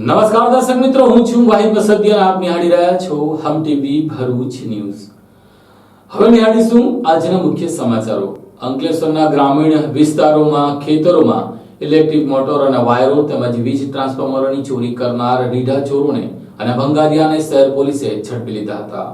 નમસ્કાર દર્શક મિત્રો, હું છું વાહિદ મસદિયા. આપ નિહાળી રહ્યા છો હમ ટીવી ભરૂચ ન્યૂઝ. હવે નિહાળીશું આજના મુખ્ય સમાચારો. અંકલેશ્વરના ગ્રામીણ વિસ્તારોમાં ખેતરોમાં ઇલેક્ટ્રિક મોટર અને વાયરો તેમજ વીજ ટ્રાન્સફોર્મરોની ચોરી કરનાર રીઢા ચોરોને અને ભંગારિયાને શહેર પોલીસે ઝડપી લીધા હતા.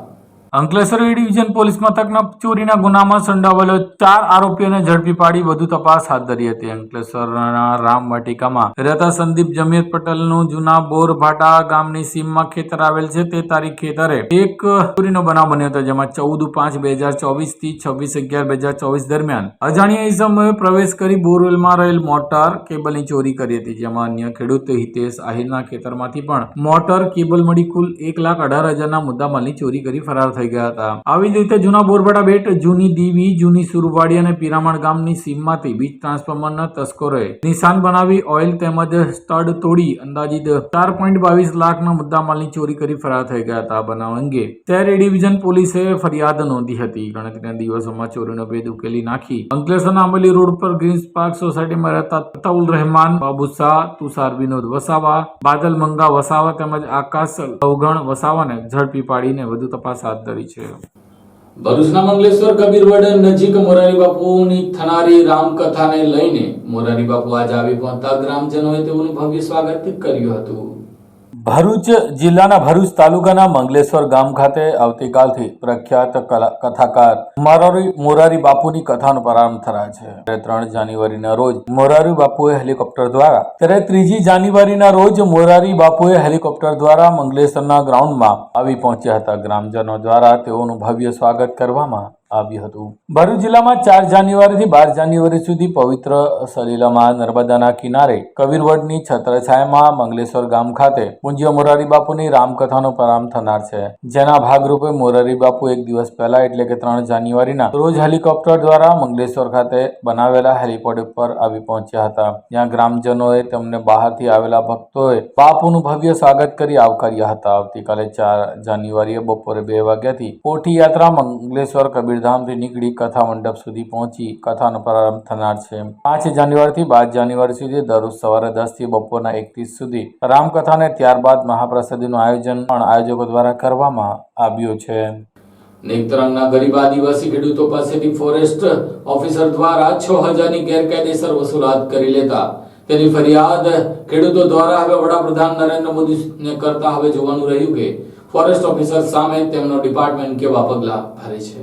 અંકલેશ્વર એ ડિવિઝન પોલીસ મથકના ચોરીના ગુનામાં સંડોવાયેલા 4 આરોપીઓને ઝડપી પાડી વધુ તપાસ હાથ ધરી હતી. અંકલેશ્વરના રામવાટિકામાં રહેતા સંદીપ જમીર પટેલનું જૂના બોરભાટા ગામની સીમમાં ખેતર આવેલ છે. તે તારીખ ખેતરે એક ચોરીનો બનાવ બન્યો હતો, જેમાં 14/5/2024 થી 26/11/2024 દરમિયાન અજાણ્યા ઇસમોએ પ્રવેશ કરી બોરવેલમાં રહેલ મોટર કેબલની ચોરી કરી હતી. જેમાં અન્ય ખેડૂત હિતેશ આહિરના ખેતરમાંથી પણ મોટર કેબલ મળી કુલ 1,18,000ના મુદ્દામાલની ચોરી કરી ફરાર થઈ ગયા હતા. આવી જ રીતે જૂના બોરભાટા બેટ, જૂની દીવી, જૂની સુરવાડી અને પીરામણ ગામની સીમમાંથી વીજ ટ્રાન્સફોર્મરના તસ્કરોએ નિશાન બનાવી ઓઇલ તેમજ સ્ટડ તોડી અંદાજિત 4.22 લાખના મુદ્દામાલની ચોરી કરી ફરાર થઈ ગયા હતા. બનાવ અંગે શહેર એ ડિવિઝન પોલીસે ફરિયાદ નોંધી હતી. ગણતરીના દિવસોમાં ચોરીનો ભેદ ઉકેલી નાખી અંકલેશ્વરના આંબલી રોડ પર ગ્રીન્સ પાર્ક સોસાયટીમાં રહેતા તઉલ રહેમાન, બાબુ શાહ, તુષાર વિનોદ વસાવા, બાદલ મંગા વસાવા તેમજ આકાશ અવગણ વસાવાને ઝડપી પાડીને વધુ તપાસ હાથ ધરી છે. ભરૂચના મંગલેશ્વર કબીરવડ નજીક મોરારી બાપુની થનારી રામકથાને લઈને મોરારી બાપુ આજે આવી પહોંચતા ગ્રામજનોએ તેઓનું ભવ્ય સ્વાગત કર્યું હતું. ભરૂચ જિલ્લાના ભરૂચ તાલુકાના મંગલેશ્વર ગામ ખાતે આવતીકાલથી પ્રખ્યાત કથાકાર મોરારી બાપુની કથાનો પ્રારંભ થયો છે. 3 જાન્યુઆરીના રોજ મોરારી બાપુએ હેલિકોપ્ટર દ્વારા ત્યારે 3 જાન્યુઆરીના રોજ મોરારી બાપુએ હેલિકોપ્ટર દ્વારા મંગલેશ્વરના ગ્રાઉન્ડમાં આવી પહોંચ્યા હતા. ગ્રામજનો દ્વારા તેઓનું ભવ્ય સ્વાગત કરવામાં આવ્યું હતું. ભરૂચ જિલ્લામાં 4 જાન્યુઆરીથી 12 જાન્યુઆરી સુધી પવિત્ર સલીલામાં નર્મદાના કિનારે કબીરવડની છત્રછાયામાં મંગલેશ્વર ગામ ખાતે પૂજ્ય મોરારી બાપુની રામકથાનો પ્રારંભ થનાર છે. જેના ભાગરૂપે મોરારી બાપુ એક દિવસ પહેલા એટલે કે 3 જાન્યુઆરીના રોજ હેલિકોપ્ટર દ્વારા મંગલેશ્વર ખાતે બનાવેલા હેલિપોડ ઉપર આવી પહોંચ્યા હતા. જ્યાં ગ્રામજનોએ તેમને બહારથી આવેલા ભક્તોએ બાપુનું ભવ્ય સ્વાગત કરી આવકાર્યા હતા. આવતીકાલે 4 જાન્યુઆરીએ બપોરે 2 વાગ્યાથી કોઠી યાત્રા મંગલેશ્વર કબીર ધામથી નીકળી કથા મંડપ સુધી પહોંચી કથાનો પ્રારંભ થનાર છે. 5 જાન્યુઆરીથી 12 જાન્યુઆરી સુધી દરરોજ સવારે 10 થી બપોરના 1:30 સુધી રામકથાને ત્યારબાદ મહાપ્રસાદીનું આયોજન પણ આયોજકો દ્વારા કરવામાં આવ્યું છે. નેત્રંગના ગરીબ આદિવાસી ખેડૂતો પાસેથી ફોરેસ્ટ ઓફિસર દ્વારા 6,000ની ગેરકાયદેસર વસૂલાત કરી લેતા તેની ફરિયાદ ખેડૂતો દ્વારા હવે વડાપ્રધાન નરેન્દ્ર મોદીને કરતા હવે જોવાનું રહ્યું કે ફોરેસ્ટ ઓફિસર સામે તેમનો ડિપાર્ટમેન્ટ કેવા પગલાં ભરે છે.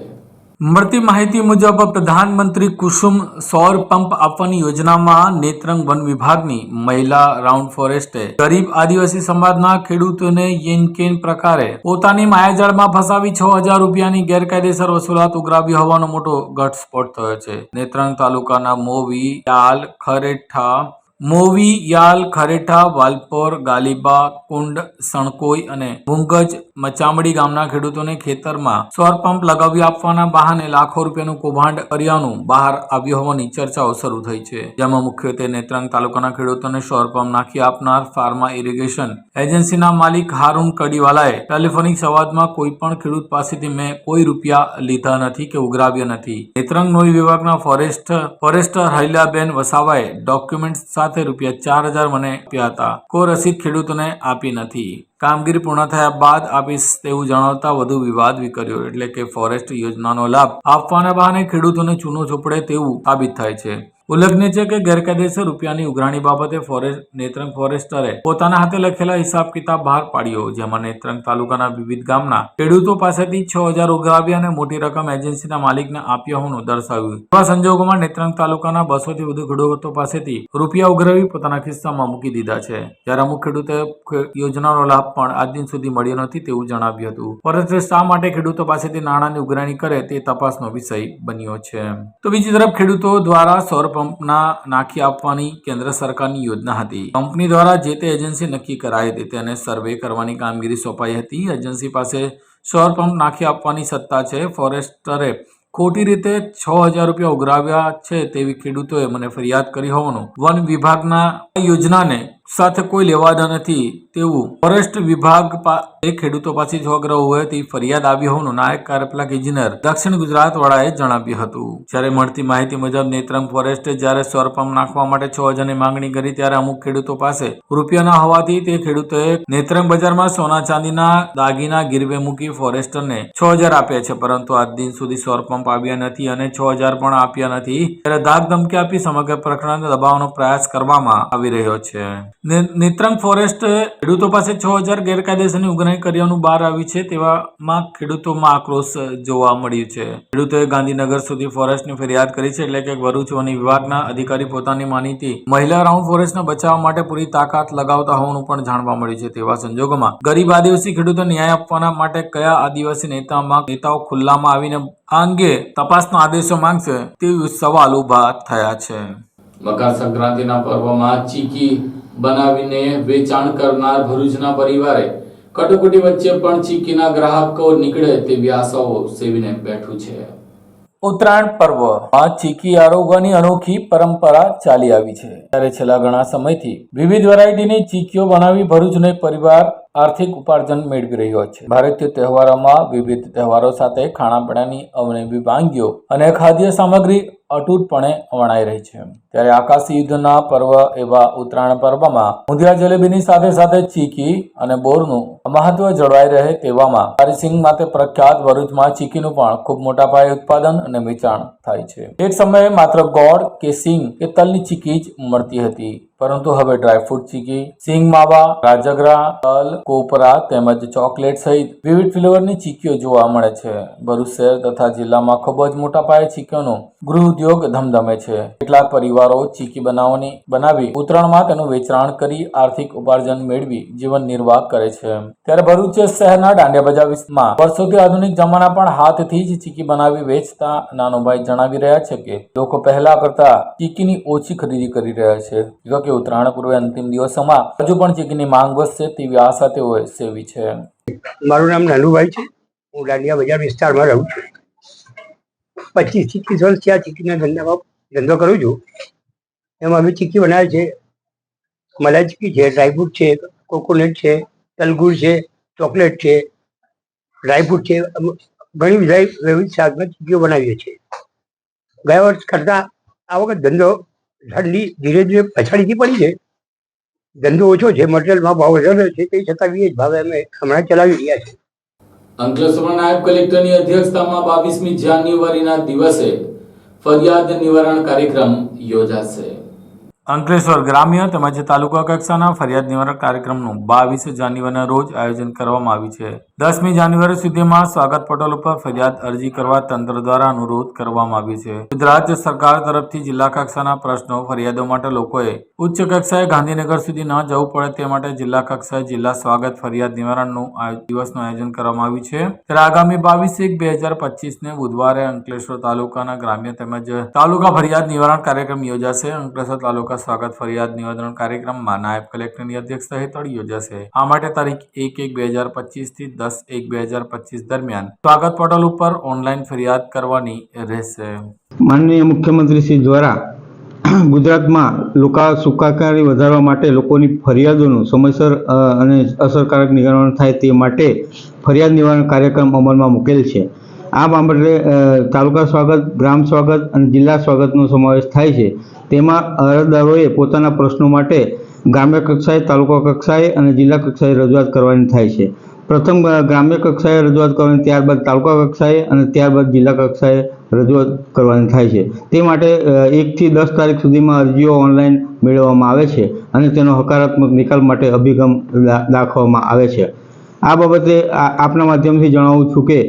મળતી માહિતી મુજબ પ્રધાનમંત્રી કુસુમ સૌર પંપ આપવાની યોજનામાં નેત્રંગ વન વિભાગની મહિલા રાઉન્ડ ફોરેસ્ટે ગરીબ આદિવાસી સમાજના ખેડૂતોને યેનકેન પ્રકારે પોતાની માયાજાળમાં ફસાવી 6,000 રૂપિયાની ગેરકાયદેસર વસૂલાત ઉઘરાવી હોવાનો મોટો ઘટસ્ફોટ થયો છે. નેત્રંગ તાલુકાના મોવી, યાલ, ખરેઠા, વાલપોર, ગાલીબા, કુંડ, સણકોઈ અને ભુંગજ મચામડી ગામના ખેડૂતોને ખેતરમાં સૌર પંપ લગાવી આપવાના બહાને લાખો રૂપિયાનું કૌભાંડ કર્યાનું બહાર આવ્યું હોવાની ચર્ચાઓ શરૂ થઈ છે. જેમાં મુખ્યત્વે નેત્રંગ તાલુકાના ખેડૂતોને સૌર પંપ નાખી આપનાર ફાર્મા ઇરિગેશન એજન્સીના માલિક હારૂન કડીવાલાએ ટેલિફોનિક સંવાદમાં કોઈ પણ ખેડૂત પાસેથી મેં કોઈ રૂપિયા લીધા નથી કે ઉઘરાવ્યા નથી. નેત્રંગ નોઈ વિભાગના ફોરેસ્ટર હૈલાબેન વસાવાએ ડોક્યુમેન્ટ સાથે ₹4,000 મને આપ્યા હતા. કોઈ રસીદ ખેડૂતોને આપી નથી. કામગીરી પૂર્ણ થયા બાદ આપીશ તેવું જણાવતા વધુ વિવાદ વિકર્યો. એટલે કે ફોરેસ્ટ યોજનાનો લાભ આપવાના બહાને ખેડૂતોને ચૂનો ચોપડે તેવું સાબિત થાય છે. ઉલ્લેખનીય છે કે ગેરકાયદેસર રૂપિયાની ઉઘરાણી બાબતે નેત્રંગ ફોરેસ્ટરે પોતાના હાથે લખેલા હિસાબ કિતાબ બહાર પાડ્યો. જેમાં નેત્રંગ તાલુકાના વિવિધ ગામના ખેડૂતો પાસેથી 6,000 ઉઘરાવ્યા અને મોટી રકમ એજન્સીના માલિકને આપ્યા હોવાનું દર્શાવ્યું. આવા સંજોગોમાં નેત્રંગ તાલુકાના 200 થી વધુ ખેડૂતો પાસેથી રૂપિયા ઉઘરાવી પોતાના ખિસ્સામાં મૂકી દીધા છે. જ્યારે અમુક ખેડૂતોએ યોજનાનો લાભ પણ આજ દિન સુધી મળ્યો નથી તેવું જણાવ્યું હતું. ફોરેસ્ટર શા માટે ખેડૂતો પાસેથી નાણાંની ઉઘરાણી કરે તે તપાસનો વિષય બન્યો છે. તો બીજી તરફ ખેડૂતો દ્વારા સૌર પંપના નાખી આપવાની કેન્દ્ર સરકારની યોજના હતી. કંપની દ્વારા જે તે એજન્સી નક્કી કરાઈ હતી તેને સર્વે કરવાની કામગીરી સોંપાઈ હતી. એજન્સી પાસે સૌર પંપ નાખી આપવાની સત્તા છે. ફોરેસ્ટરે ખોટી રીતે 6,000 રૂપિયા ઉઘરાવ્યા છે તેવી ખેડૂતોએ મને ફરિયાદ કરી હોવાનું વન વિભાગના યોજનાને સાથે કોઈ લેવાના નથી તેવું ફોરેસ્ટ વિભાગ ખેડૂતો પાસે જોગર હોવાથી ફરિયાદ આવી હોવાનું નાયક કાર્યપાલક ઇજનેર દક્ષિણ ગુજરાત વાળાએ જણાવ્યું હતું। જ્યારે મળતી માહિતી મુજબ નેત્રંગ ફોરેસ્ટે જ્યારે સૌર પંપ નાખવા માટે 6000ની માંગણી કરી ત્યારે અમુક ખેડૂતો પાસે રૂપિયા ન હોવાથી તે ખેડૂતોએ નેત્રંગ બજારમાં સોના ચાંદીના દાગીના ગીરવે મૂકી ફોરેસ્ટરને 6000 આપ્યા છે, પરંતુ આજ દિન સુધી સૌર પંપ આવ્યા નથી અને 6000 પણ આપ્યા નથી। ત્યારે ધાક ધમકી આપી સમગ્ર પ્રકરણને દબાવવાનો પ્રયાસ કરવામાં આવી રહ્યો છે। નેત્રંગ ફોરેસ્ટ ખેડૂતો પાસે 6000 ગેરકાયદેસરની ઉઘરાણી કર્યાનું બહાર આવ્યું છે, તેવામાં ખેડૂતોમાં આક્રોશ જોવા મળ્યું છે। ખેડૂતોએ ગાંધીનગર સુધી ફોરેસ્ટની ફરિયાદ કરી છે, એટલે કે ભરૂચ વન વિભાગના અધિકારી પોતાની માનીતી મહિલા રાઉન્ડ ફોરેસ્ટને બચાવવા માટે પૂરી તાકાત લગાવતા હોવાનું પણ જાણવા મળ્યું છે। તેવા સંજોગોમાં ગરીબ આદિવાસી ખેડૂતો ન્યાય આપવાના માટે કયા આદિવાસી નેતાઓ ખુલ્લામાં આવીને આ અંગે તપાસના આદેશો માંગશે તેવી સવાલ ઉભા થયા છે। મકર સંક્રાંતિના પર્વમાં ચીકી બનાવીને વેચાણ કરનાર ભરૂચના પરિવારે કટોકટી વચ્ચે પણ ચીકીના ગ્રાહકો નીકળે તેવી આશાઓ સેવીને બેઠું છે। ઉત્તરાયણ પર્વમાં ચીકી આરોગવાની અનોખી પરંપરા ચાલી આવી છે, ત્યારે છેલ્લા ઘણા સમયથી વિવિધ વેરાયટીની ચીકીઓ બનાવી ભરૂચનો એક પરિવાર આર્થિક ઉપાર્જન મેળવી રહ્યો છે। ભારતીય તહેવારોમાં વિવિધ તહેવારો સાથે ખાણાપીણાની અવનવી વાનગીઓ અને ખાદ્ય સામગ્રી અતૂટપણે વણાઈ રહી છે। ત્યારે આકાશી યુદ્ધના પર્વ એવા ઉત્તરાયણ પર્વમાં ઊંધિયા જલેબીની સાથે સાથે ચીકી અને બોરનું મહત્વ જળવાઈ રહે તેવામાં હરિસિંગ માટે પ્રખ્યાત ભરૂચમાં ચીકીનું પણ ખૂબ મોટા પાયે ઉત્પાદન અને વેચાણ થાય છે। એક સમયે માત્ર ગોળ કે સિંગ કે તલની ચીકી જ મળતી હતી, પરંતુ હવે ડ્રાયફ્રૂટ ચીકી, સિંગ માવા, રાજગરા, તલ, કોપરા તેમજ ચોકલેટ સહિત વિવિધ ફ્લેવરની ચીકીઓ જોવા મળે છે। ભરૂચ શહેર તથા જિલ્લામાં ખૂબ જ મોટા પાયે ચીકીઓનો ગૃહ ઉદ્યોગ ધમધમે છે। કેટલાક પરિવારો ચીકી બનાવી ઉત્તરાયણમાં તેનું વેચાણ કરી આર્થિક ઉપાર્જન મેળવી જીવન નિર્વાહ કરે છે। ત્યારે ભરૂચ શહેરના દાંડિયા બજાર વિસ્તારમાં વર્ષોથી આધુનિક જમાના પણ હાથથી જ ચીકી બનાવી વેચતા નાનોભાઈ જણાવી રહ્યા છે કે લોકો પહેલા કરતા ચીકીની ઓછી ખરીદી કરી રહ્યા છે। કે ઉત્તરાયણ પૂર્વે અંતિમ દિવસોમાં હજુ પણ ચીકીની માંગ વધશે તેવી આશા તેઓએ સેવી છે। મારું નામ નાનુભાઈ છે, હું દાંડિયા બજાર વિસ્તારમાં રહું છું। 25-30 વર્ષથી આ ચીકીના ધંધો કરું છું। એમાં અમે ચીકી બનાવે છે, મલાઈ ચીકી છે, ડ્રાયફ્રૂટ છે, કોકોનટ છે, તલગુડ છે, ચોકલેટ છે, ડ્રાયફ્રૂટ છે, ઘણી વિવિધ શાકમાં ચીકીઓ બનાવીએ છીએ। ગયા વર્ષ કરતાં આ વખત ધંધો ઠંડી ધીરે ધીરે પછાડીથી પડી છે, ધંધો ઓછો છે, મટીરિયલમાં ભાવ વધારે છે, તે છતાં બી ભાવે અમે હમણાં ચલાવી રહ્યા છીએ। અંકલેશ્વર નાયબ કલેક્ટરની અધ્યક્ષતામાં 22મી જાન્યુઆરીના દિવસે ફરિયાદ નિવારણ કાર્યક્રમ યોજાશે। અંકલેશ્વર ગ્રામ્ય તેમજ તાલુકા કક્ષાના ફરિયાદ નિવારણ કાર્યક્રમનું 22 જાન્યુઆરીના રોજ આયોજન કરવામાં આવ્યું છે। 10મી જાન્યુઆરી સુધીમાં સ્વાગત પોર્ટલ ઉપર ફરિયાદ અરજી કરવા તંત્ર દ્વારા અનુરોધ કરવામાં આવ્યો છે। ગુજરાત સરકાર તરફથી જિલ્લા કક્ષાના પ્રશ્નો ફરિયાદો માટે લોકોએ ઉચ્ચ કક્ષાએ ગાંધીનગર સુધી ન જવું પડે તે માટે જિલ્લા કક્ષાએ જિલ્લા સ્વાગત ફરિયાદ નિવારણનું દિવસનું આયોજન કરવામાં આવ્યું છે। ત્યારે આગામી 22/1/2025ને બુધવારે અંકલેશ્વર તાલુકાના ગ્રામ્ય તેમજ તાલુકા ફરિયાદ નિવારણ કાર્યક્રમ યોજાશે। અંકલેશ્વર તાલુકા સ્વાગત ફરિયાદ નિવારણ કાર્યક્રમમાં નાયબ કલેક્ટરની અધ્યક્ષતા હેઠળ યોજાશે। આ માટે તારીખ 1/1/2025 થી 10/1/2025 દરમિયાન સ્વાગત પોર્ટલ ઉપર ઓનલાઈન ફરિયાદ કરવાની રહેશે। માનનીય મુખ્યમંત્રી શ્રી દ્વારા ગુજરાતમાં લોકા સુખાકારી વધારવા માટે લોકોની ફરિયાદોનું સમયસર અને અસરકારક નિવારણ થાય તે માટે ફરિયાદ નિવારણ કાર્યક્રમ અમલમાં મૂકેલ છે। આ બાબતે તાલુકા સ્વાગત, ગ્રામ સ્વાગત અને જિલ્લા સ્વાગતનો સમાવેશ થાય છે। તેમાં અરજદારોએ પોતાના પ્રશ્નો માટે ગ્રામ્ય કક્ષાએ, તાલુકા કક્ષાએ અને જિલ્લા કક્ષાએ રજૂઆત કરવાની થાય છે। પ્રથમ ગ્રામ્ય કક્ષાએ રજૂઆત કરવાની, ત્યારબાદ તાલુકા કક્ષાએ અને ત્યારબાદ જિલ્લા કક્ષાએ રજૂઆત કરવાની થાય છે। તે માટે 1 થી 10 તારીખ સુધીમાં અરજીઓ ઓનલાઈન મેળવવામાં આવે છે અને તેનો હકારાત્મક નિકાલ માટે અભિગમ દાખવવામાં આવે છે। આ બાબતે આપના માધ્યમથી જણાવું છું કે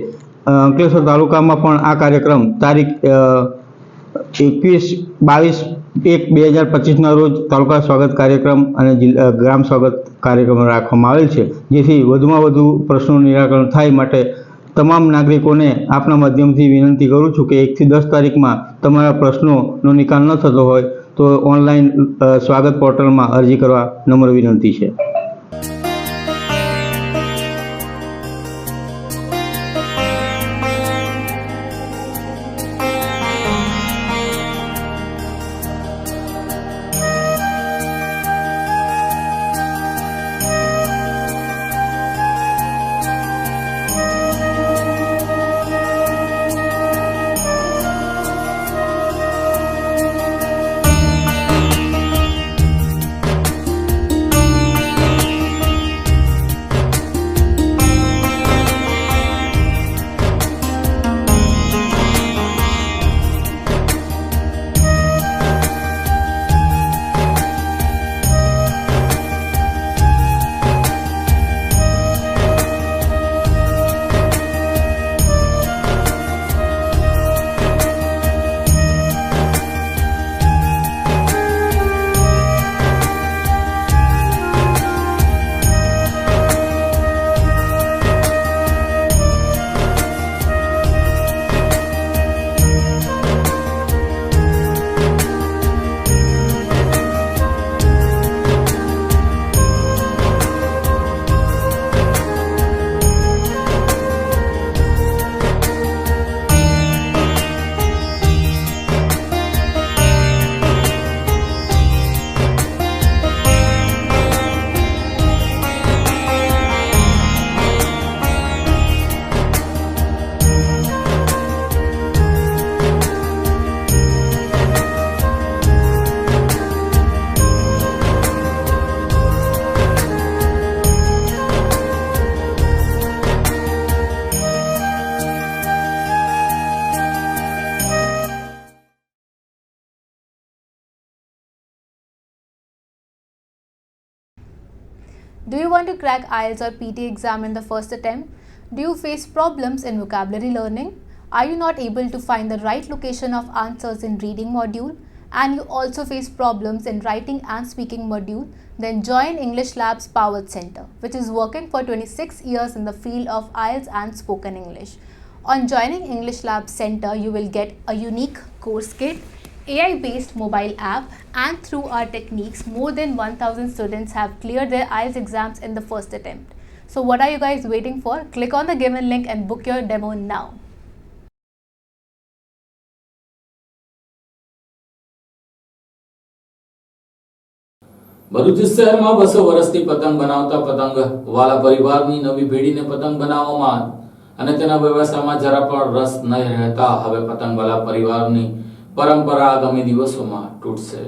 અંકલેશ્વર તાલુકામાં પણ આ કાર્યક્રમ તારીખ 22/1/2025ના રોજ તાલુકા સ્વાગત કાર્યક્રમ અને ગ્રામ સ્વાગત કાર્યક્રમ રાખવામાં આવેલ છે, જેથી વધુમાં વધુ પ્રશ્નોનું નિરાકરણ થાય માટે તમામ નાગરિકોને આપના માધ્યમથી વિનંતી કરું છું કે 1 થી 10 તારીખમાં તમારા પ્રશ્નોનો નિકાલ ન થતો હોય તો ઓનલાઈન સ્વાગત પોર્ટલમાં અરજી કરવા નમ્ર વિનંતી છે। Do you want to crack IELTS or PT exam in the first attempt? Do you face problems in vocabulary learning? Are you not able to find the right location of answers in reading module? And you also face problems in writing and speaking module? Then join English Lab's Powered Center, which is working for 26 years in the field of IELTS and spoken English. On joining English Lab Center, you will get a unique course kit, AI-based mobile app, and through our techniques, more than 1000 students have cleared their IELTS exams in the first attempt. So what are you guys waiting for? Click on the given link and book your demo now. Bharuch શહેરમાં 200 વર્ષથી પતંગ બનાવતા પતંગવાલા પરિવારની નવી પેઢીને પતંગ બનાવવામાં અને તેના વ્યવસાયમાં જરા પણ રસ ન રહેતા હવે પતંગવાલા પરિવારની પરંપરા આગામી દિવસોમાં તૂટશે.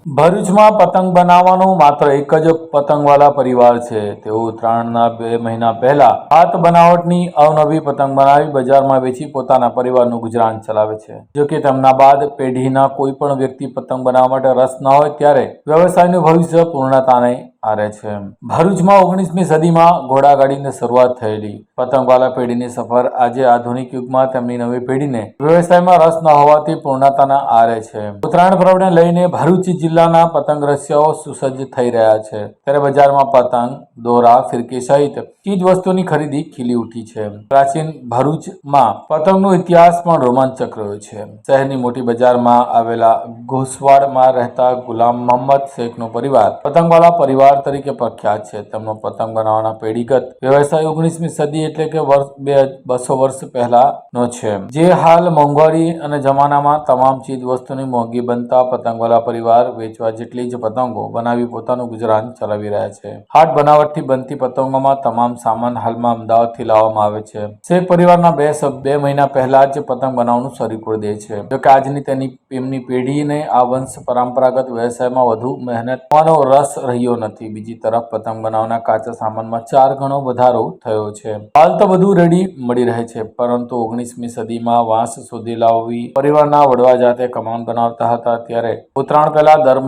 ભરૂચમાં પતંગ બનાવવાનો માત્ર એક જ પતંગવાલા પરિવાર છે. તેઓ ઉત્તરાયણના 2 મહિના પહેલા હાથ બનાવટની અવનવી પતંગ બનાવી બજારમાં વેચી પોતાના પરિવારનું ગુજરાન ચલાવે છે. જો કે તેમના બાદ પેઢીના કોઈ પણ વ્યક્તિ પતંગ બનાવવા માટે રસ ન હોય ત્યારે વ્યવસાયનું ભવિષ્ય પૂર્ણતાને આરે છે. ભરૂચમાં 19મી સદીમાં ઘોડાગાડીની શરૂઆત થયેલી પતંગવાલા પેઢીની સફર આજે આધુનિક યુગમાં તેમની નવી પેઢીને વ્યવસાયમાં રસ ન હોવાથી પૂર્ણતાના આરે છે. ઉત્તરાયણ પર્વને લઈને ભરૂચ જિલ્લાના પતંગ રસિયાઓ સુસજ્જ થઈ રહ્યા છે. ત્યારે બજારમાં પતંગ, દોરા, ફિરકી સહિત ચીજ વસ્તુની ખરીદી ખીલી ઉઠી છે. પ્રાચીન ભરૂચમાં પતંગનો ઇતિહાસ પણ રોમાંચક રહ્યો છે. શહેરની મોટી બજારમાં આવેલા ઘોસવાડમાં રહેતા ગુલામ મોહમ્મદ શેખનો પરિવાર પતંગવાલા પરિવાર તરીકે પ્રખ્યાત છે. તેમનો પતંગ બનાવવાના પેઢીગત વ્યવસાય 19મી સદી એટલે કે 200 વર્ષ પહેલાનો છે. જે હાલ મોંઘવારી અને જમાનામાં તમામ ચીજ વસ્તુની મોંઘી બનતા પતંગવાલા પરિવાર વેચવા જેટલી જ પતંગો બનાવી પોતાનું ગુજરાન ચલાવી રહ્યા છે. હાથ બનાવટથી બનતી પતંગોમાં તમામ સામાન હાલમાં અમદાવાદથી લાવવામાં આવે છે. શેખ પરિવારના 2 મહિના પહેલા જ પતંગ બનાવવાનું શરૂ કરી દે છે. જોકે આજની તેમની પેઢીને આ વંશ પરંપરાગત વ્યવસાયમાં વધુ મહેનત કરવાનો રસ રહ્યો નથી. બીજી તરફ પતંગ બનાવવાના કાચા સામાનમાં 4 ગણો વધારો થયો છે. હાલ તો બધું રેડી મળી રહે છે, પરંતુ 19મી સદીમાં વાંસ શોધી લાવવી પરિવારના વડવા જાતે કમાન બનાવતા હતા. ત્યારે ઉત્તરાયણ પહેલા દર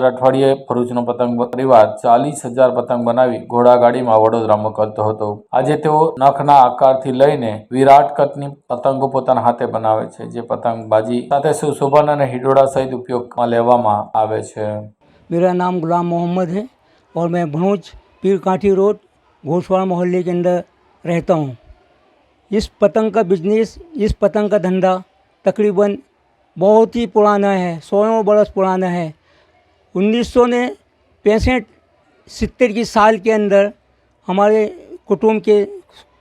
અઠવાડિયે ભરૂચનો પતંગ પરિવાર 40,000 પતંગ બનાવી ઘોડાગાડીમાં વડોદરા મોકલતો હતો. આજે તેઓ નખના આકારથી લઈને વિરાટ કદની પતંગો પોતાના હાથે બનાવે છે, જે પતંગબાજી સાથે સુશોભન અને હિડોળા સહિત ઉપયોગમાં લેવામાં આવે છે. मेरा नाम गुलाम मोहम्मद है और मैं भरूच पीर काठी रोड घोसवाड़ मोहल्ले के अंदर रहता हूँ. इस पतंग का बिजनेस, इस पतंग का धंधा तकरीबन बहुत ही पुराना है, 100 बरस पुराना है. 1965-70 की साल के अंदर हमारे कुटुंब के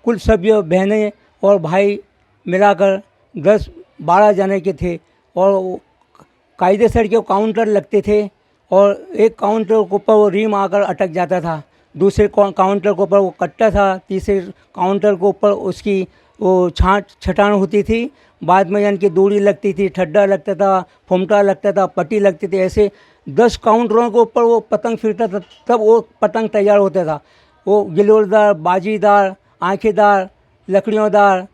कुल सभ्य बहनें और भाई मिलाकर 10-12 जने के थे और कायदेसर के काउंटर लगते थे और एक काउंटर के ऊपर वो रीम आकर अटक जाता था, दूसरे काउंटर के ऊपर वो कट्टा था, तीसरे काउंटर के ऊपर उसकी वो छटान होती थी. बाद में यानी कि दूरी लगती थी, ठड्डा लगता था, फुमटा लगता था, पट्टी लगती थी. ऐसे 10 काउंटरों के ऊपर वो पतंग फिरता था, तब वो पतंग तैयार होता था. वो गिलोरदार, बाजीदार, आँखेदार, लकड़ियोंदार,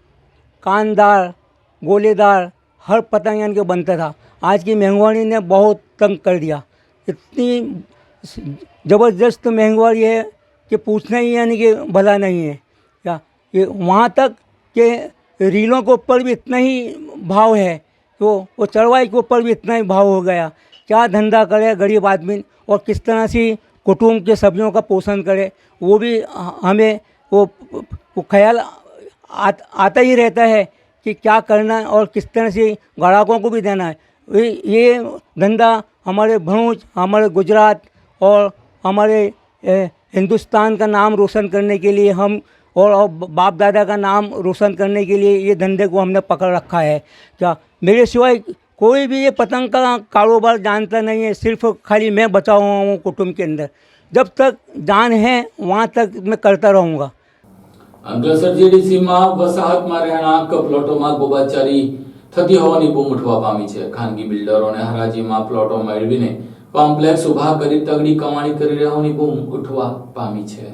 कानदार, गोलेदार हर पतंग यानी कि बनता था. आज की महंगाई ने बहुत तंग कर दिया. इतनी ज़बरदस्त महंगाई है कि पूछना ही यानी कि भला नहीं है. क्या ये वहाँ तक के रीलों के ऊपर भी इतना ही भाव है, तो वो चरवाई के ऊपर भी इतना ही भाव हो गया. क्या धंधा करे गरीब आदमी और किस तरह से कुटुंब के सभ्यों का पोषण करे, वो भी हमें वो ख्याल आता ही रहता है कि क्या करना है और किस तरह से ग्राहकों को भी देना है. ये धंधा हमारे भरूच, हमारे गुजरात और हमारे हिंदुस्तान का नाम रोशन करने के लिए हम और बाप दादा का नाम रोशन करने के लिए ये धंधे को हमने पकड़ रखा है. क्या मेरे सिवाय कोई भी ये पतंग का कारोबार जानता नहीं है. सिर्फ खाली मैं बचा हुआ हूँ कुटुंब के अंदर. जब तक जान है वहाँ तक मैं करता रहूँगा. અંકલેશ્વર જીડીસીમાં વસાહતમાં રહેણાંક પ્લોટોમાં ગોબાચારી થતી હોવાની બૂમ ઉઠવા પામી છે. ખાનગી બિલ્ડરોને હરાજીમાં પ્લોટો મેળવીને કોમ્પ્લેક્સ ઉભા કરી તગડી કમાણી કરી રહેવાની બૂમ ઉઠવા પામી છે.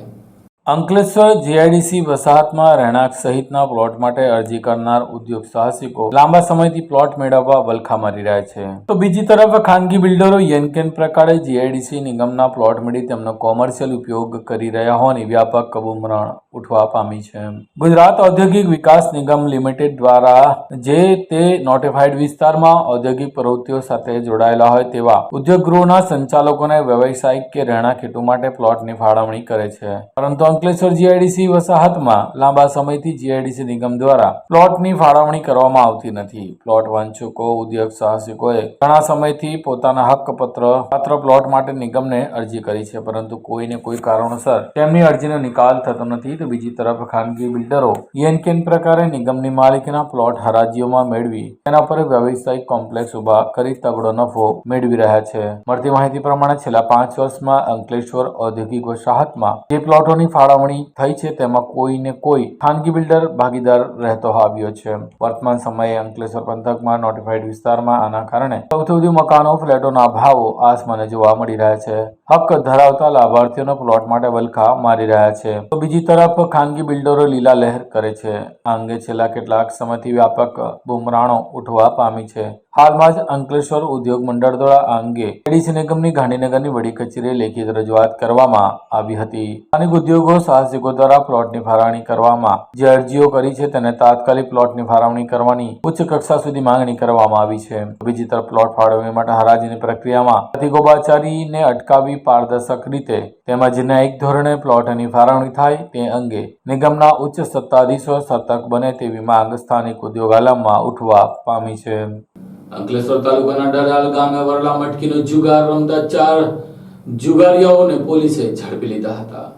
અંકલેશ્વર જીઆઈડીસી વસાહતમાં રહેણાંક સહિતના પ્લોટ માટે અરજી કરનાર ઉદ્યોગ સાહસિકો લાંબા સમયથી પ્લોટ મેળવવા વલખા મારી રહ્યા છે, તો બીજી તરફ ખાનગી બિલ્ડરો યેનકેન પ્રકારે જીઆઈડીસી નિગમના પ્લોટ મેળવી તેમનો કોમર્શિયલ ઉપયોગ કરી રહ્યા હોવાની વ્યાપક બુમરાણ ઉઠવા પામી છે. ગુજરાત ઔદ્યોગિક વિકાસ નિગમ લિમિટેડ દ્વારા જે તે નોટિફાઈડ વિસ્તારમાં ઔદ્યોગિક પ્રવૃત્તિઓ સાથે જોડાયેલા હોય તેવા ઉદ્યોગ ગૃહોના સંચાલકોને વ્યવસાયિક કે રહેણાંક હેતુ માટે પ્લોટની ફાળવણી કરે છે, પરંતુ અંકલેશ્વર જીઆઈડીસી વસાહતમાં લાંબા સમયથી જીઆઈડીસી નિગમ દ્વારા પ્લોટની ફાળવણી કરવામાં આવતી નથી. પ્લોટ વાંચકો ઉદ્યોગ સાહસિકોએ ઘણા સમયથી પોતાના હક્કપત્ર પાત્ર પ્લોટ માટે નિગમને અરજી કરી છે, પરંતુ કોઈને કોઈ કારણોસર તેમની અરજીનો નિકાલ થતો નથી. તો બીજી તરફ ખાનગી બિલ્ડરો યેનકેન પ્રકારે નિગમની માલિકીના પ્લોટ હરાજીઓમાં મેળવી તેના પર વ્યવસાયિક કોમ્પ્લેક્સ ઉભા કરી તગડો નફો મેળવી રહ્યા છે. મળતી માહિતી પ્રમાણે છેલ્લા 5 વર્ષમાં અંકલેશ્વર ઔદ્યોગિક વસાહતમાં જે પ્લોટોની ફાળવણી થઈ છે તેમાં કોઈને કોઈ ખાનગી બિલ્ડર ભાગીદાર રહેતો આવ્યો છે. વર્તમાન સમયે અંકલેશ્વર પંથકમાં નોટિફાઈડ વિસ્તારમાં આના કારણે સૌથી વધુ મકાનો ફ્લેટોના ભાવો આસમાને જોવા મળી રહ્યા છે. હક ધરાવતા લાભાર્થીઓનો પ્લોટ માટે વલખા મારી રહ્યા છે, તો બીજી તરફ ખાનગી બિલ્ડરો લીલા લહેર કરે છે. આ અંગે છેલ્લા કેટલાક સમયથી વ્યાપક બુમરાણો ઉઠવા પામી છે. હાલમાં જ અંકલેશ્વર ઉદ્યોગ મંડળ દ્વારા આ અંગે જીઆઈડીસી નિગમની ગાંધીનગરની વડી કચેરીએ લેખિત રજૂઆત કરવામાં આવી હતી. સ્થાનિક ઉદ્યોગો સાહસિકો દ્વારા પ્લોટની ફાળવણી કરવામાં જે અરજીઓ કરી છે તેને તાત્કાલિક પ્લોટની ફાળવણી કરવાની ઉચ્ચ કક્ષા સુધી માંગણી કરવામાં આવી છે. બીજી તરફ પ્લોટ ફાળવણી માટે હરાજીની પ્રક્રિયામાં ગોબાચારીને અટકાવી પારદર્શક રીતે તેમજ ન્યાયિક ધોરણે પ્લોટની ફાળવણી થાય તે અંગે નિગમના ઉચ્ચ સત્તાધીશો સતર્ક બને તેવી માંગ સ્થાનિક ઉદ્યોગ આલમમાં ઉઠવા પામી છે. અંકલેશ્વર તાલુકાના ડડાલ ગામે વરલા મટકીનો જુગાર રમતા 4 જુગારીઓને પોલીસે ઝડપી લીધા હતા.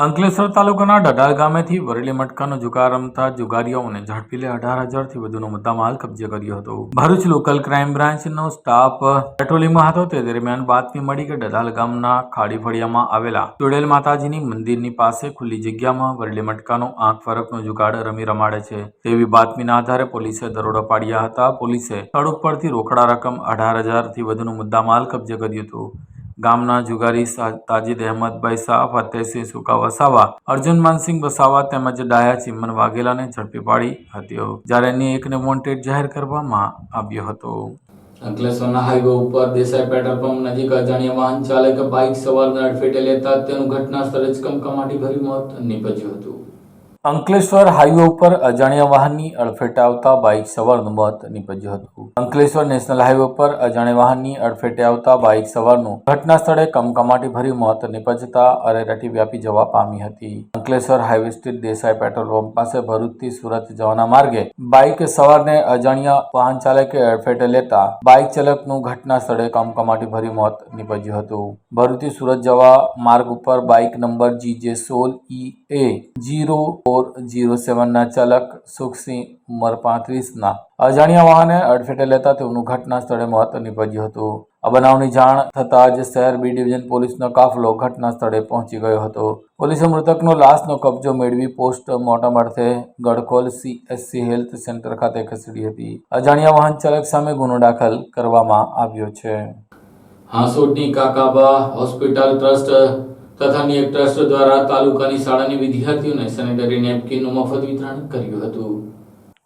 અંકલેશ્વર તાલુકાના ડડાલ ગામેથી વરલી મટકાનો જુગાર રમતા જુગારીઓને ઝડપી લઈ 18,000 થી વધુનો મુદ્દામાલ કબજે કર્યો હતો. ભરૂચ લોકલ ક્રાઇમ બ્રાન્ચનો સ્ટાફ પેટ્રોલિંગમાં હતો તે દરમિયાન બાતમી મળી કે ડડાલ ગામના ખાડી ફળિયામાં આવેલા ચુડેલ માતાજીની મંદિરની પાસે ખુલ્લી જગ્યામાં વરલી મટકાનો આંખ ફરકનો જુગાડ રમાડે છે તેવી બાતમીના આધારે પોલીસે દરોડો પાડ્યા હતા. પોલીસે સ્થળ ઉપરથી રોકડા રકમ 18,000 થી વધુનો મુદ્દામાલ કબજે કર્યું હતું. ગામના જુગારી તાજીદ અહેમદભાઈ શાહ, ફતેહસિંહ સુકા વસાવા, અર્જુન માનસિંહ વસાવા તેમજ ડાયા ચિમન વાઘેલાને ઝડપી પાડી હતી, જ્યારે અન્ય એકને વોન્ટેડ જાહેર કરવામાં આવ્યો હતો. અંકલેશ્વરના હાઈવે ઉપર દેસાઈ પેટ્રોલ પંપ નજીક અજાણ્યા વાહન ચાલકે બાઇક સવારને અડફેટે લેતા તેનું ઘટના સ્થળે જ કમકમાટી ભર્યું મોત નીપજ્યું હતું. અંકલેશ્વર હાઈવે ઉપર અજાણ્યા વાહનની અડફેટે આવતા બાઇક સવારનું મોત નીપજ્યું હતું. અંકલેશ્વર નેશનલ હાઈવે ઉપર અજાણ્યા વાહનની અડફેટે આવતા બાઇક સવારનું ઘટના સ્થળે કમકમાટી ભર્યું મોત નીપજતા અરેરાટી વ્યાપી જવા પામી હતી. અંકલેશ્વર હાઈવે સ્થિત દેસાઈ પેટ્રોલ પંપ પાસે ભરૂચથી સુરત જવાના માર્ગે બાઇક સવારને અજાણ્યા વાહન ચાલકે અડફેટે લેતા બાઇક ચાલકનું ઘટના સ્થળે કમકમાટી ભર્યું મોત નીપજ્યું હતું. ભરૂચથી સુરત જવા માર્ગ ઉપર બાઇક નંબર GJ16EA0407 ના ચાલક સુખસિંહ ઉંમર 35 ના અજાણ્યા વાહને અડફેટે લેતા તેનું ઘટના સ્થળે મોત નીપજ્યું હતું. આ બનાવની જાણ થતાં જ શહેર બી ડિવિઝન પોલીસનો કાફલો ઘટના સ્થળે પહોંચી ગયો હતો. પોલીસે મૃતકનો લાશનો કબજો મેળવી પોસ્ટમોર્ટમ અર્થે ગડખોલ CSC હેલ્થ સેન્ટર ખાતે ખસેડી હતી. અજાણ્યા વાહન ચાલક સામે ગુનો દાખલ કરવામાં આવ્યો છે. હાંસોટની કાકાબા હોસ્પિટલ ટ્રસ્ટ તથા એક ટ્રસ્ટ દ્વારા તાલુકાની શાળાની વિદ્યાર્થીઓને સેનેટરી નેપકિનનું મફત વિતરણ કર્યું હતું.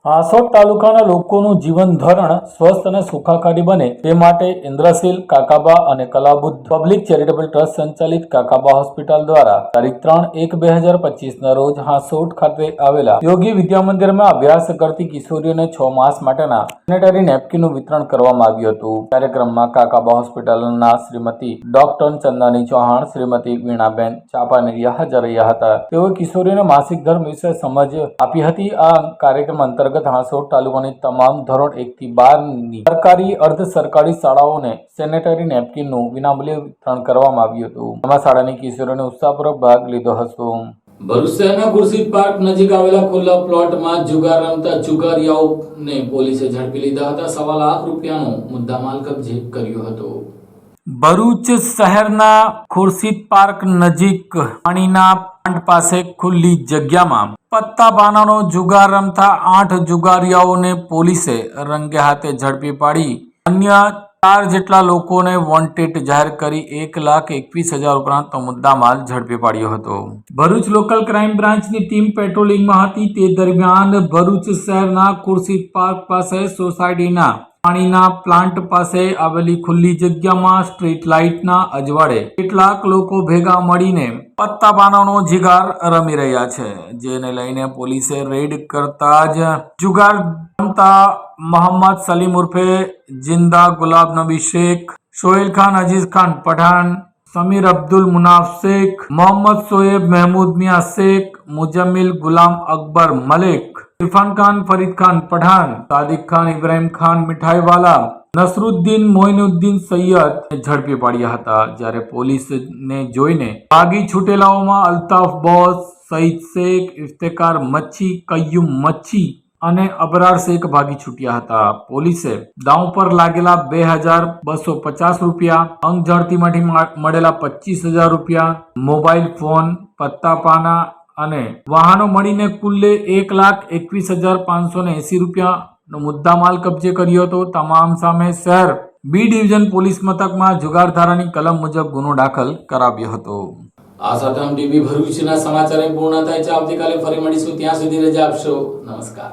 હાંસોટ તાલુકાના લોકોનું જીવન ધોરણ સ્વસ્થ અને સુખાકારી બને તે માટે ઇન્દ્રશીલ કાકાબા અને કલાબુદ્ધ પબ્લિક ચેરિટેબલ ટ્રસ્ટ સંચાલિત કાકાબા હોસ્પિટલ દ્વારા તારીખ 3/1/2025 ના રોજ હાંસોટ ખાતે આવેલા યોગી વિદ્યા મંદિરમાં અભ્યાસ કરતી કિશોરીઓને 6 માસ માટેના સેનેટરી નેપકિનનું વિતરણ કરવામાં આવ્યું હતું. કાર્યક્રમમાં કાકાબા હોસ્પિટલના શ્રીમતી ડોક્ટર ચંદાની ચૌહાણ, શ્રીમતી વીણાબેન ચાપાનેરિયા હાજર રહ્યા હતા. તેઓએ કિશોરીઓને માસિક ધર્મ વિશે સમજ આપી હતી. આ કાર્યક્રમ અંતર્ગત હાંસોટ તાલુકાની તમામ ધોરણ 1 થી 12 ની સરકારી અર્ધ સરકારી શાળાઓને સેનેટરી નેપકિનનું વિનામૂલ્યે વિતરણ કરવામાં આવ્યું હતું. તેમાં શાળાની કિશોરીઓને ઉત્સાહપૂર્વક ભાગ લીધો હતો. ભરૂચ શહેરના ખુરશીદ પાર્ક નજીક આવેલા ખુલ્લા પ્લોટમાં જુગાર રમતા જુગારીઓને પોલીસે ઝડપી લીધા હતા. 1.25 લાખ રૂપિયાનો મુદ્દામાલ કબજે કર્યો હતો. ભરૂચ શહેરના ખુરશીદ પાર્ક નજીક પાણીના પ્લાન્ટ પાસે ખુલ્લી જગ્યામાં પત્તા પાનાનો જુગાર રમતા 8 જુગારીઓને પોલીસે રંગે હાથે ઝડપી પાડી અન્ય 4 જેટલા લોકોને વોન્ટેડ જાહેર કરી 1,21,000 ઉપરાંતનો મુદ્દામાલ ઝડપી પાડ્યો હતો. ભરૂચ લોકલ ક્રાઇમ બ્રાન્ચની ટીમ પેટ્રોલિંગમાં હતી. તે દરમિયાન ભરૂચ શહેરના ખુરશીદ પાર્ક પાસે સોસાયટીના પાણીના પ્લાન્ટ પાસે આવેલી ખુલ્લી જગ્યામાં સ્ટ્રીટ લાઇટના અજવાળે કેટલાક લોકો ભેગા મળીને પત્તાપાનાનો જુગાર રમી રહ્યા છે, જેને લઈને પોલીસે રેડ કરતા જ જુગાર રમતા મોહમ્મદ સલીમ ઉર્ફે જિંદા ગુલાબ નબી શેખ, સોહેલ ખાન અજીઝ ખાન પઠાણ, સમીર અબ્દુલ મુનાફ શેખ, મોહમ્મદ શોએબ મહેમૂદ મિયા શેખ, મુજમ્મિલ ગુલામ અકબર મલિક, ઇરફાન ખાન ફરીદ ખાન પઠાણ, સાદિક ખાન ઇબ્રાહિમ ખાન મિઠાઈવાલા, નસરુદ્દીન મોઇનુદ્દીન સૈયદ ઝડપી પાડ્યા હતા. જ્યારે પોલીસને જોઈને ભાગી છૂટેલાઓમાં અલ્તાફ બોસ, સઈદ શેખ, ઇફ્તેકાર મચ્છી, કય્યુમ મચ્છી અને અબરાર શેખ ભાગી છૂટ્યા હતા. પોલીસે દાવ પર લાગેલા 2,250 રૂપિયા, અંગ ઝડતીમાંથી મળેલા 25,000 રૂપિયા, મોબાઈલ ફોન, પત્તાપાના અને વાહનો મળીને કુલ્લે 1,21,580 રૂપિયાનો મુદ્દામાલ કબજે કર્યો હતો. તમામ સામે શહેર બી ડિવિઝન પોલીસ મથકમાં જુગાર ધારાની કલમ મુજબ ગુનો દાખલ કરાવ્યો હતો. આ સાથે હમ ટીવી ભરૂચના સમાચાર પૂર્ણ થાય છે. આવતીકાલે ફરી મળીશું. ત્યાં સુધી રજા આપશો. નમસ્કાર.